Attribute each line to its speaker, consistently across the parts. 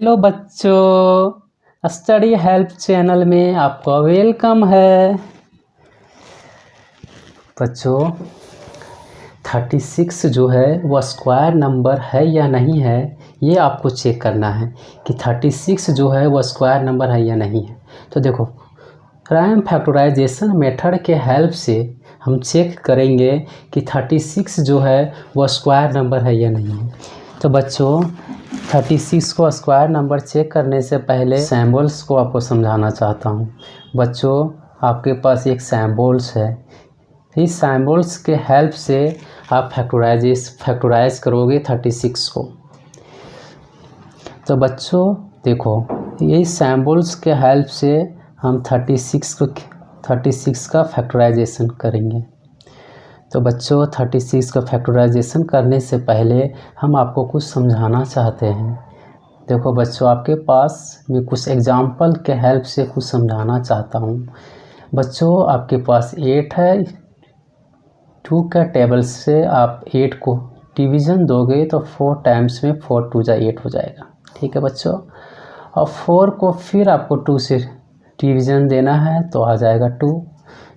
Speaker 1: Hello बच्चों, study help channel में आपका वेलकम है। बच्चों 36 जो है वो स्क्वायर नंबर है या नहीं है, ये आपको चेक करना है कि 36 जो है वो स्क्वायर नंबर है या नहीं है। तो देखो, प्राइम फैक्टराइजेशन मेथड के हेल्प से हम चेक करेंगे कि 36 जो है वो स्क्वायर नंबर है या नहीं है। तो बच्चों 36 को स्क्वायर नंबर चेक करने से पहले सिंबल्स को आपको समझाना चाहता हूँ। बच्चों आपके पास एक सिंबल्स है, इस सिंबल्स के हेल्प से आप फैक्टराइज करोगे 36 को। तो बच्चों देखो, ये सिंबल्स के हेल्प से हम 36 का फैक्टराइजेशन करेंगे। तो बच्चों 36 का फैक्टराइजेशन करने से पहले हम आपको कुछ समझाना चाहते हैं। देखो बच्चों, आपके पास मैं कुछ एग्जाम्पल के हेल्प से कुछ समझाना चाहता हूँ। बच्चों आपके पास 8 है, 2 का टेबल से आप 8 को डिवीज़न दोगे तो 4 टाइम्स में 4 2 जा 8 हो जाएगा। ठीक है बच्चों, और 4 को फिर आपको 2 से डिवीज़न देना है तो आ जाएगा 2।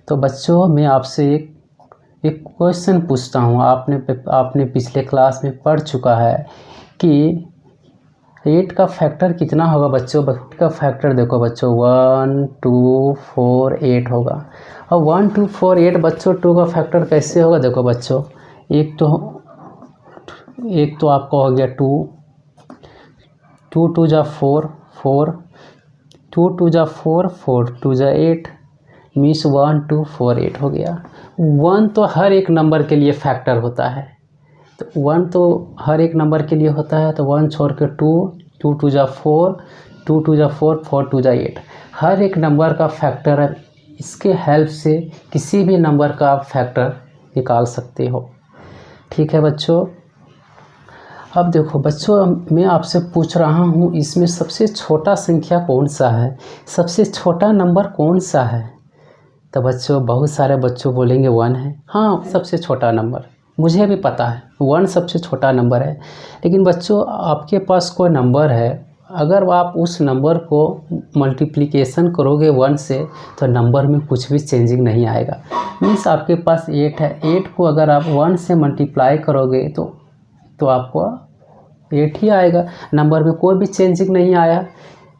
Speaker 1: तो बच्चों मैं आपसे एक क्वेश्चन पूछता हूँ। आपने पिछले क्लास में पढ़ चुका है कि 8 का फैक्टर कितना होगा। बच्चों 8 का फैक्टर देखो बच्चों, 1 2 4 8 होगा। और 1 2 4 8 बच्चों 2 का फैक्टर कैसे होगा। देखो बच्चों, एक तो आपका हो गया 2 2 जा 4 4 2 2 जा 4 4 2 जा 8 मीन्स 1 2 4 8 हो गया। 1 तो हर एक नंबर के लिए फैक्टर होता है, तो 1 तो हर एक नंबर के लिए होता है। तो 1 छोड़ के 2 2 2 जा 4 2 2 जा 4 4 2 जा 8 हर एक नंबर का फैक्टर है। इसके हेल्प से किसी भी नंबर का आप फैक्टर निकाल सकते हो। ठीक है बच्चों, अब देखो बच्चों, मैं आपसे पूछ रहा हूँ इसमें सबसे छोटा संख्या कौन सा है, सबसे छोटा नंबर कौन सा है। तो बच्चों बहुत सारे बच्चों बोलेंगे 1 है। हाँ, सबसे छोटा नंबर मुझे भी पता है, 1 सबसे छोटा नंबर है। लेकिन बच्चों आपके पास कोई नंबर है, अगर आप उस नंबर को मल्टीप्लिकेशन करोगे 1 से तो नंबर में कुछ भी चेंजिंग नहीं आएगा। मीन्स आपके पास 8 है, 8 को अगर आप 1 से मल्टीप्लाई करोगे तो आपको 8 ही आएगा, नंबर में कोई भी चेंजिंग नहीं आया।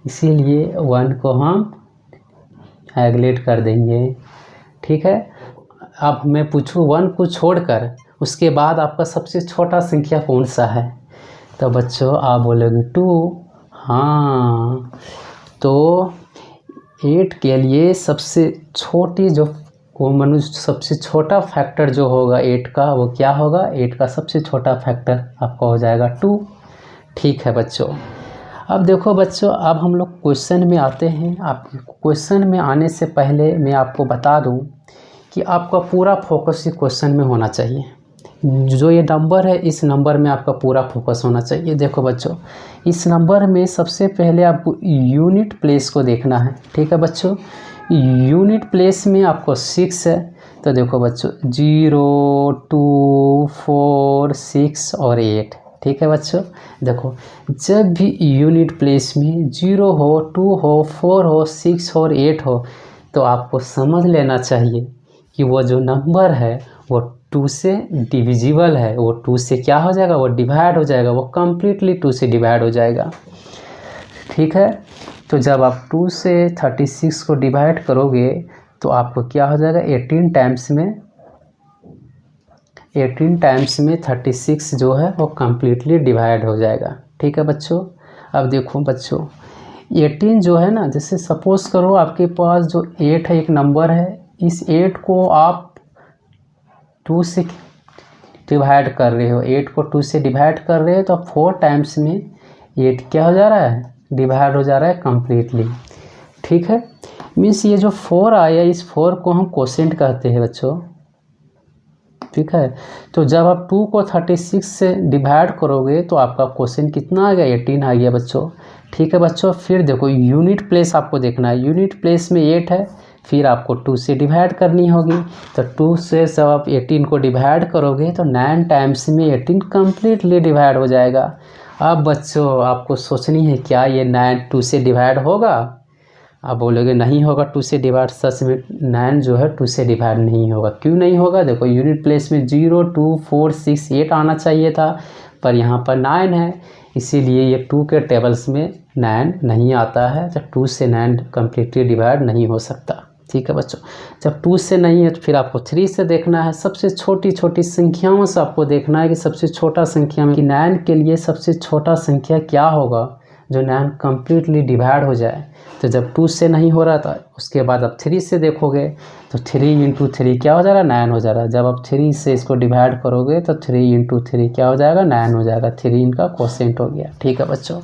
Speaker 1: इसीलिए 1 को हम एगलेट कर देंगे। ठीक है, अब मैं पूछूं 1 को छोड़कर उसके बाद आपका सबसे छोटा संख्या कौन सा है। तो बच्चों आप बोलोगे 2। हाँ, तो 8 के लिए सबसे छोटी जो सबसे छोटा फैक्टर जो होगा 8 का, वो क्या होगा। 8 का सबसे छोटा फैक्टर आपका हो जाएगा 2। ठीक है बच्चों, अब देखो बच्चों, अब हम लोग क्वेश्चन में आते हैं। आप क्वेश्चन में आने से पहले मैं आपको बता दूं कि आपका पूरा फोकस इस क्वेश्चन में होना चाहिए। जो ये नंबर है, इस नंबर में आपका पूरा फोकस होना चाहिए। देखो बच्चों, इस नंबर में सबसे पहले आपको यूनिट प्लेस को देखना है। ठीक है बच्चों, यूनिट प्लेस में आपको 6 है। तो देखो बच्चों 0 2 4 6 और 8। ठीक है बच्चों, देखो जब भी यूनिट प्लेस में 0 हो 2 हो 4 हो 6 और 8 हो तो आपको समझ लेना चाहिए कि वो जो नंबर है वो 2 से डिविजिबल है, वो 2 से क्या हो जाएगा, वो डिवाइड हो जाएगा, वो कम्प्लीटली 2 से डिवाइड हो जाएगा। ठीक है, तो जब आप 2 से 36 को डिवाइड करोगे तो आपको क्या हो जाएगा, 18 टाइम्स में 36 जो है वो कम्प्लीटली डिवाइड हो जाएगा। ठीक है बच्चों, अब देखो बच्चों 18 जो है ना, जैसे सपोज़ करो आपके पास जो 8 है, एक नंबर है, इस 8 को आप 2 से डिवाइड कर रहे हो, 8 को 2 से डिवाइड कर रहे हो तो 4 टाइम्स में 8 क्या हो जा रहा है, डिवाइड हो जा रहा है कम्प्लीटली। ठीक है, मीन्स ये जो 4 आया, इस 4 को हम कोसेंट कहते हैं बच्चों। ठीक है, तो जब आप 2 को 36 से डिवाइड करोगे तो आपका क्वेश्चन कितना आ गया, 18 आ गया बच्चों। ठीक है बच्चों, फिर देखो यूनिट प्लेस आपको देखना है। यूनिट प्लेस में 8 है, फिर आपको 2 से डिवाइड करनी होगी। तो 2 से जब आप 18 को डिवाइड करोगे तो 9 टाइम्स में 18 कम्प्लीटली डिवाइड हो जाएगा। अब बच्चों आपको सोचनी है क्या ये 9 2 से डिवाइड होगा। आप बोलोगे नहीं होगा 2 से डिवाइड। सच में 9 जो है 2 से डिवाइड नहीं होगा। क्यों नहीं होगा? देखो यूनिट प्लेस में 0 2 4 6 8 आना चाहिए था, पर यहाँ पर 9 है, इसीलिए ये 2 के टेबल्स में 9 नहीं आता है। तो 2 से 9 कम्प्लीटली डिवाइड नहीं हो सकता। ठीक है बच्चों, जब 2 से नहीं है तो फिर आपको 3 से देखना है। सबसे छोटी छोटी संख्याओं से आपको देखना है कि सबसे छोटा संख्या में कि 9 के लिए सबसे छोटा संख्या क्या होगा जो 9 कम्प्लीटली डिवाइड हो जाए। तो जब 2 से नहीं हो रहा था, उसके बाद आप 3 से देखोगे तो 3 इंटू 3 क्या हो जा रहा है? 9 हो जा रहा है। जब आप 3 से इसको डिवाइड करोगे तो 3 इंटू 3 क्या हो जाएगा? 9 हो जाएगा। 3 इनका क्वोशिएंट हो गया। ठीक है बच्चों,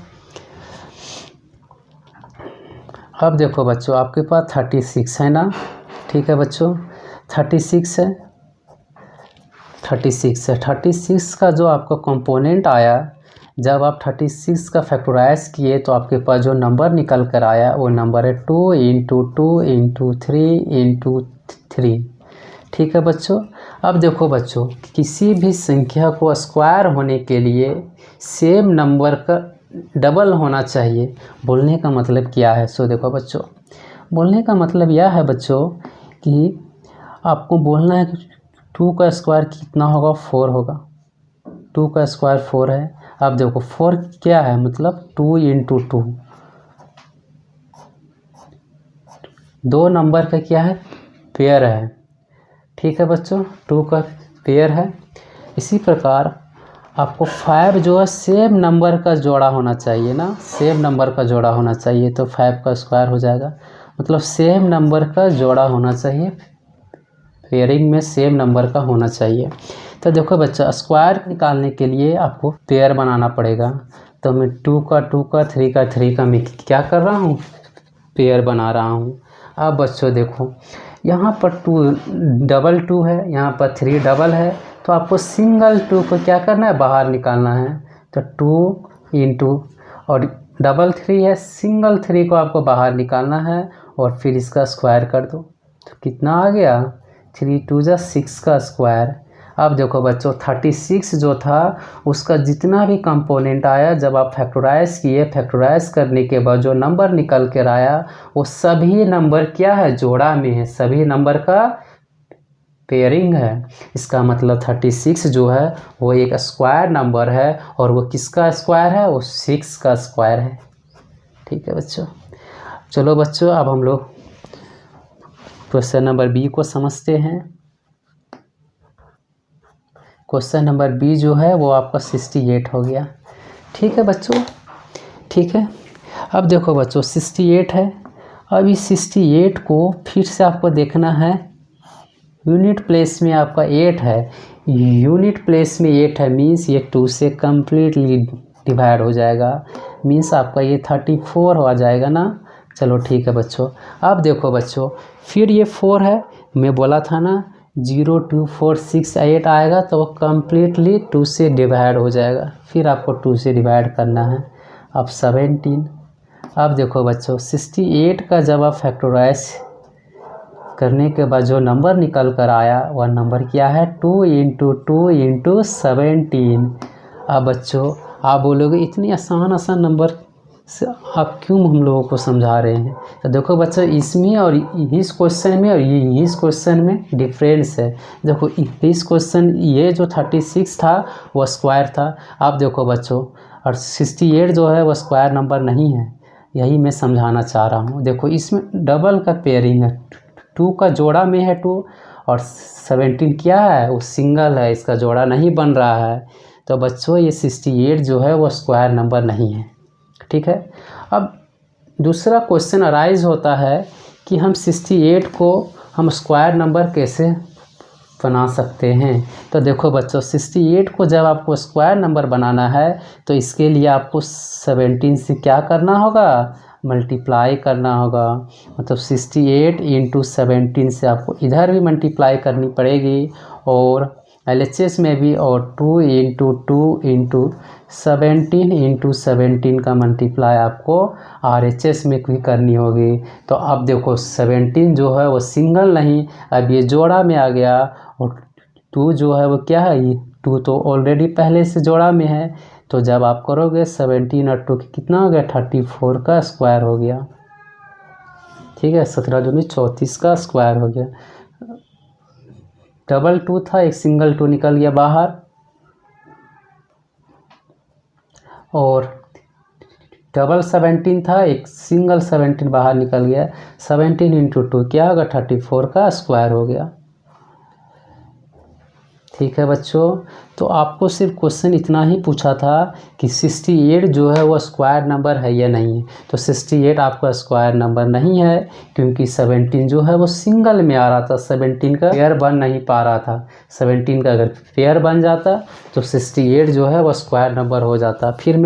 Speaker 1: अब देखो बच्चों आपके पास 36 है ना। ठीक है बच्चों, 36 है, 36 का जो आपका कंपोनेंट आया, जब आप 36 का फैक्टराइज किए तो आपके पास जो नंबर निकल कर आया वो नंबर है 2 इंटू 2 इंटू 3 इंटू 3। ठीक है बच्चों, अब देखो बच्चों किसी भी संख्या को स्क्वायर होने के लिए सेम नंबर का डबल होना चाहिए। बोलने का मतलब क्या है? सो देखो बच्चों, बोलने का मतलब यह है बच्चों कि आपको बोलना है कि 2 का स्क्वायर कितना होगा? 4 होगा। 2 का स्क्वायर 4 है। अब देखो 4 क्या है? मतलब 2 इंटू 2, दो नंबर का क्या है? पेयर है। ठीक है बच्चों, 2 का पेयर है। इसी प्रकार आपको 5 जो है सेम नंबर का जोड़ा होना चाहिए ना, सेम नंबर का जोड़ा होना चाहिए। तो 5 का स्क्वायर हो जाएगा, मतलब सेम नंबर का जोड़ा होना चाहिए, पेयरिंग में सेम नंबर का होना चाहिए। तो देखो बच्चा स्क्वायर निकालने के लिए आपको पेयर बनाना पड़ेगा। तो मैं 2 का 3 का मैं क्या कर रहा हूँ? पेयर बना रहा हूँ। अब बच्चों देखो यहाँ पर 2 डबल 2 है, यहाँ पर 3 डबल है, तो आपको सिंगल 2 को क्या करना है? बाहर निकालना है। तो 2 इंटू और डबल 3 है, सिंगल 3 को आपको बाहर निकालना है और फिर इसका स्क्वायर कर दो। तो कितना आ गया? 3 2 जा 6 का स्क्वायर। अब देखो बच्चों 36 जो था उसका जितना भी कंपोनेंट आया, जब आप फैक्टराइज किए, फैक्टराइज करने के बाद जो नंबर निकल कर आया वो सभी नंबर क्या है? जोड़ा में है, सभी नंबर का पेयरिंग है। इसका मतलब 36 जो है वो एक स्क्वायर नंबर है, और वो किसका स्क्वायर है? वो 6 का स्क्वायर है। ठीक है बच्चों, चलो बच्चों अब हम लोग क्वेश्चन नंबर बी को समझते हैं। क्वेश्चन नंबर बी जो है वो आपका 68 हो गया। ठीक है बच्चों, ठीक है। अब देखो बच्चों 68 है। अब इस 68 को फिर से आपको देखना है, यूनिट प्लेस में आपका 8 है, यूनिट प्लेस में 8 है, मीन्स ये 2 से कम्प्लीटली डिवाइड हो जाएगा, मीन्स आपका ये 34 हो जाएगा ना। चलो ठीक है बच्चों, अब देखो बच्चों फिर ये 4 है, मैं बोला था ना 0 2 4 6 8 आएगा तो वो कम्प्लीटली 2 से डिवाइड हो जाएगा, फिर आपको 2 से डिवाइड करना है। अब 17। अब देखो बच्चों 68 का जब आप फैक्टराइज करने के बाद जो नंबर निकल कर आया वह नंबर क्या है? 2 इंटू 2 इंटू 17। अब बच्चों आप बोलोगे इतनी आसान नंबर से आप क्यों हम लोगों को समझा रहे हैं? तो देखो बच्चों इसमें और इस क्वेश्चन में और इस क्वेश्चन में डिफरेंस है। देखो इस क्वेश्चन ये जो 36 था वो स्क्वायर था। आप देखो बच्चों और 68 जो है वो स्क्वायर नंबर नहीं है, यही मैं समझाना चाह रहा हूँ। देखो इसमें डबल का पेयरिंग है, 2 का जोड़ा में है 2, और 17 क्या है? वो सिंगल है, इसका जोड़ा नहीं बन रहा है। तो बच्चों ये 68 जो है वो स्क्वायर नंबर नहीं है। ठीक है। अब दूसरा क्वेश्चन अराइज होता है कि हम 68 को हम स्क्वायर नंबर कैसे बना सकते हैं। तो देखो बच्चों 68 को जब आपको स्क्वायर नंबर बनाना है तो इसके लिए आपको 17 से क्या करना होगा? मल्टीप्लाई करना होगा। मतलब 68 इंटू 17 से आपको इधर भी मल्टीप्लाई करनी पड़ेगी और LHS में भी, और 2 इंटू 2 इंटू 17 इंटू 17 का मल्टीप्लाई आपको RHS में भी करनी होगी। तो अब देखो 17 जो है वो सिंगल नहीं, अब ये जोड़ा में आ गया, और 2 जो है वो क्या है? 2 तो ऑलरेडी पहले से जोड़ा में है, तो जब आप करोगे 17 और 2 कितना हो गया 34 का स्क्वायर हो गया। ठीक है, 17 दूनी 34 का स्क्वायर हो गया। डबल 2 था, एक सिंगल 2 निकल गया बाहर, और डबल 17 था, एक सिंगल 17 बाहर निकल गया। 17 इंटू 2 क्या होगा 34 का स्क्वायर हो गया। ठीक है बच्चों, तो आपको सिर्फ क्वेश्चन इतना ही पूछा था कि 68 जो है वो स्क्वायर नंबर है या नहीं है। तो 68 आपका स्क्वायर नंबर नहीं है, क्योंकि 17 जो है वो सिंगल में आ रहा था, 17 का पेयर बन नहीं पा रहा था। 17 का अगर पेयर बन जाता तो 68 जो है वो स्क्वायर नंबर हो जाता। फिर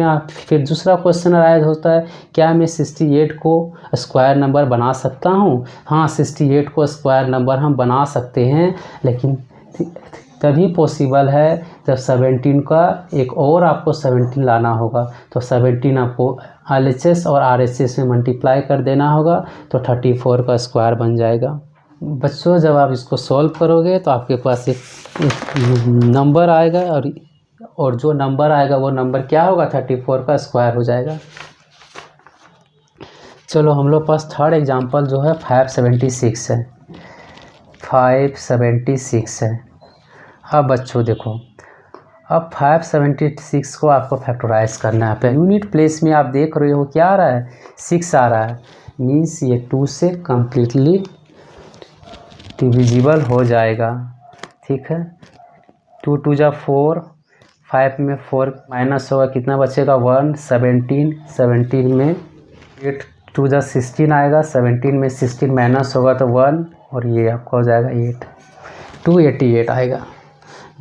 Speaker 1: दूसरा क्वेश्चन अराइज होता है, क्या मैं 68 को स्क्वायर नंबर बना सकता हूँ? हाँ, 68 को स्क्वायर नंबर हम बना सकते हैं, लेकिन तभी पॉसिबल है जब 17 का एक और आपको 17 लाना होगा। तो 17 आपको LHS और RHS में मल्टीप्लाई कर देना होगा, तो 34 का स्क्वायर बन जाएगा। बच्चों, जब आप इसको सॉल्व करोगे तो आपके पास एक नंबर आएगा, और जो नंबर आएगा वो नंबर क्या होगा 34 का स्क्वायर हो जाएगा। चलो, हम लोग पास थर्ड एग्जांपल जो है 576 है। 576 है। अब बच्चों देखो, अब 576 को आपको फैक्टराइज करना है। यूनिट प्लेस में आप देख रहे हो क्या आ रहा है 6 आ रहा है, मीन्स ये 2 से कम्प्लीटली डिविजिबल हो जाएगा। ठीक है, 2 2 जा 4, 5 में 4 माइनस होगा, कितना बचेगा 1, 17 में 8 2 जा 16 आएगा, 17 में 16 माइनस होगा तो 1, और ये आपका हो जाएगा 8, 288 आएगा।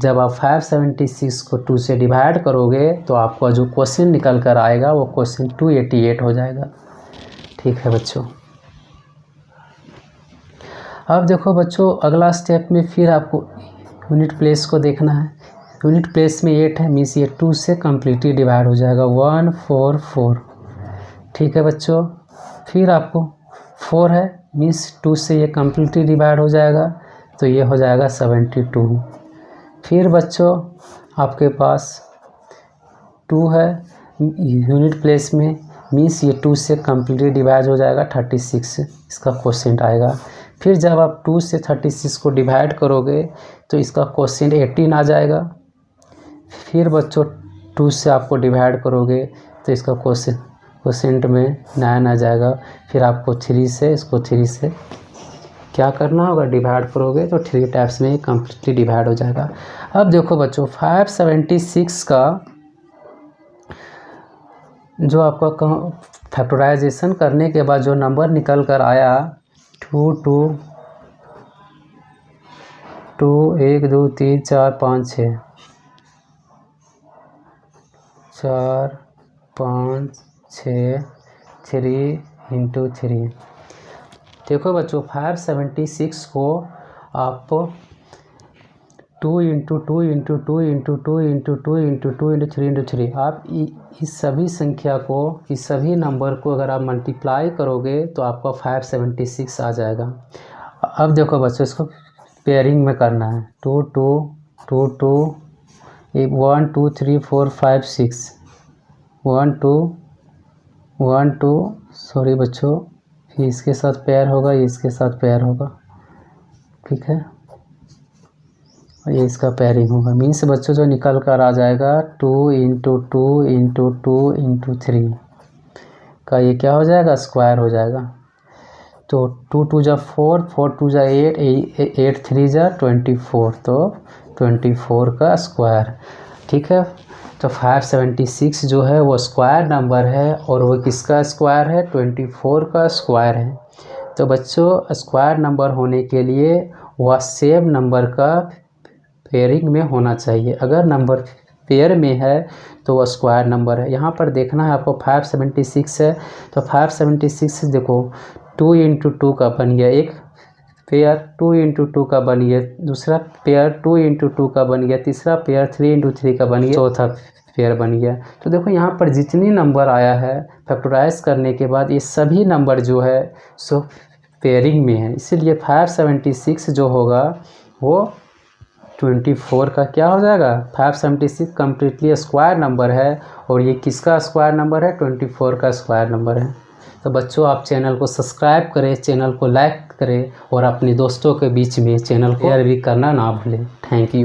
Speaker 1: जब आप 576 को 2 से डिवाइड करोगे तो आपका जो क्वेश्चन निकल कर आएगा वो क्वेश्चन 288 हो जाएगा। ठीक है बच्चों, अब देखो बच्चों, अगला स्टेप में फिर आपको यूनिट प्लेस को देखना है। यूनिट प्लेस में 8 है, मीन्स ये 2 से कम्प्लीटली डिवाइड हो जाएगा, 1 4 4। ठीक है बच्चों, फिर आपको 4 है, मीन्स 2 से ये कम्प्लीटली डिवाइड हो जाएगा, तो ये हो जाएगा 72। फिर बच्चों आपके पास 2 है यूनिट प्लेस में, मीन्स ये 2 से कम्प्लीटली डिवाइड हो जाएगा, 36 इसका क्वोशिएंट आएगा। फिर जब आप 2 से 36 को डिवाइड करोगे तो इसका क्वोशिएंट 18 आ जाएगा। फिर बच्चों 2 से आपको डिवाइड करोगे तो इसका क्वोशिएंट में 9 आ जाएगा। फिर आपको 3 से इसको 3 से क्या करना होगा, डिवाइड करोगे तो 3 टाइप्स में कम्प्लीटली डिवाइड हो जाएगा। अब देखो बच्चों, 576 का जो आपका फैक्टराइजेशन करने के बाद जो नंबर निकल कर आया 2 2 2 1 2 3 4 5 6 4 5 6 3 इंटू 3। देखो बच्चों, 576 को आप 2 into 2 into 2 into 2 into 2 into 2 into 3 into 3, आप इस सभी संख्या को, इस सभी नंबर को अगर आप मल्टीप्लाई करोगे तो आपका 576 आ जाएगा। अब देखो बच्चों, इसको पेयरिंग में करना है, 2 2 2 2 1 2 3 4 5 6 1 2 1 2, सॉरी बच्चों, फिर इसके साथ पेयर होगा, ये इसके साथ पेयर होगा। ठीक है, और ये इसका पेयरिंग होगा, मीन्स बच्चों जो निकल कर आ जाएगा 2 इंटू 2 इंटू 2 इंटू 3 का ये क्या हो जाएगा, स्क्वायर हो जाएगा। तो 2 2 जा 4, 4 2 जा 8, 8 3 जा 24, तो 24 का स्क्वायर। ठीक है, तो 576 जो है वो स्क्वायर नंबर है, और वो किसका स्क्वायर है, 24 का स्क्वायर है। तो बच्चों, स्क्वायर नंबर होने के लिए वह सेम नंबर का पेयरिंग में होना चाहिए। अगर नंबर पेयर में है तो वह स्क्वायर नंबर है। यहाँ पर देखना है आपको 576 है, तो 576 देखो 2 इंटू 2 का बन गया एक पेयर, 2 इंटू 2 का बन गया दूसरा पेयर, 2 इंटू 2 का बन गया तीसरा पेयर, 3 इंटू 3 का बन गया चौथा पेयर बन गया। तो देखो यहाँ पर जितनी नंबर आया है फैक्टराइज करने के बाद, ये सभी नंबर जो है सो पेयरिंग में है, इसीलिए 576 जो होगा वो 24 का क्या हो जाएगा 576 कम्प्लीटली स्क्वायर नंबर है, और ये किसका स्क्वायर नंबर है 24 का स्क्वायर नंबर है। तो बच्चों आप चैनल को सब्सक्राइब करें, चैनल को लाइक करें और अपने दोस्तों के बीच में चैनल को शेयर भी करना ना भूलें। Thank you.